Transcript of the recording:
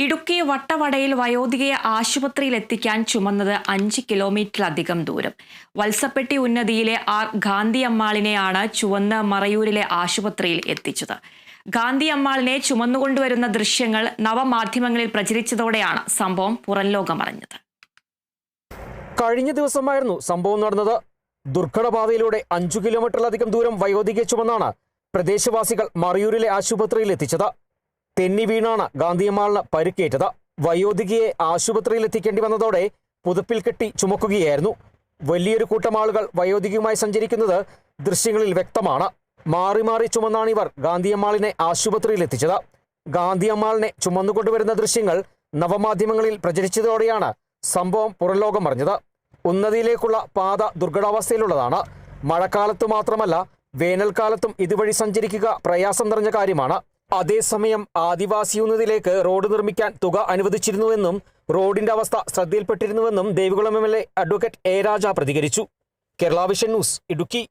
ഇടുക്കി വട്ടവടയിൽ വയോധികയെ ആശുപത്രിയിൽ എത്തിക്കാൻ ചുമന്നത് 5 കിലോമീറ്ററിലധികം ദൂരം. വത്സപ്പെട്ടി ഉന്നതിയിലെ ആർ ഗാന്ധിയമ്മാളിനെയാണ് ചുവന്ന് മറയൂരിലെ ആശുപത്രിയിൽ എത്തിച്ചത്. ഗാന്ധിയമ്മാളിനെ ചുമന്നുകൊണ്ടുവരുന്ന ദൃശ്യങ്ങൾ നവമാധ്യമങ്ങളിൽ പ്രചരിച്ചതോടെയാണ് സംഭവം പുറംലോകമറിഞ്ഞത്. കഴിഞ്ഞ ദിവസമായിരുന്നു സംഭവം നടന്നത്. ദുർഘടപാതയിലൂടെ 5 കിലോമീറ്ററിലധികം ദൂരം വയോധികയെ ചുമന്നാണ് പ്രദേശവാസികൾ മറയൂരിലെ ആശുപത്രിയിൽ എത്തിച്ചത്. തെന്നി വീണാണ് ഗാന്ധിയമ്മാളിന് പരിക്കേറ്റത്. വയോധികയെ ആശുപത്രിയിൽ എത്തിക്കേണ്ടി വന്നതോടെ പുതപ്പിൽ കെട്ടി ചുമക്കുകയായിരുന്നു. വലിയൊരു കൂട്ടം ആളുകൾ വയോധികയുമായി സഞ്ചരിക്കുന്നത് ദൃശ്യങ്ങളിൽ വ്യക്തമാണ്. മാറി മാറി ചുമന്നാണ് ഇവർ ഗാന്ധിയമ്മാളിനെ ആശുപത്രിയിൽ എത്തിച്ചത്. ഗാന്ധിയമ്മാളിനെ ചുമന്നുകൊണ്ടുവരുന്ന ദൃശ്യങ്ങൾ നവമാധ്യമങ്ങളിൽ പ്രചരിച്ചതോടെയാണ് സംഭവം പുറംലോകം അറിഞ്ഞത്. ഉന്നതിയിലേക്കുള്ള പാത ദുർഘടാവസ്ഥയിലുള്ളതാണ്. മഴക്കാലത്ത് മാത്രമല്ല, വേനൽക്കാലത്തും ഇതുവഴി സഞ്ചരിക്കുക പ്രയാസം നിറഞ്ഞ കാര്യമാണ്. അതേസമയം ആദിവാസി ഉന്നതിയിലേക്ക് റോഡ് നിർമ്മിക്കാൻ തുക അനുവദിച്ചിരുന്നുവെന്നും റോഡിന്റെ അവസ്ഥ ശ്രദ്ധയിൽപ്പെട്ടിരുന്നുവെന്നും ദേവികുളം MLA അഡ്വക്കേറ്റ് എ രാജ പ്രതികരിച്ചു. Kerala vision news, Idukki.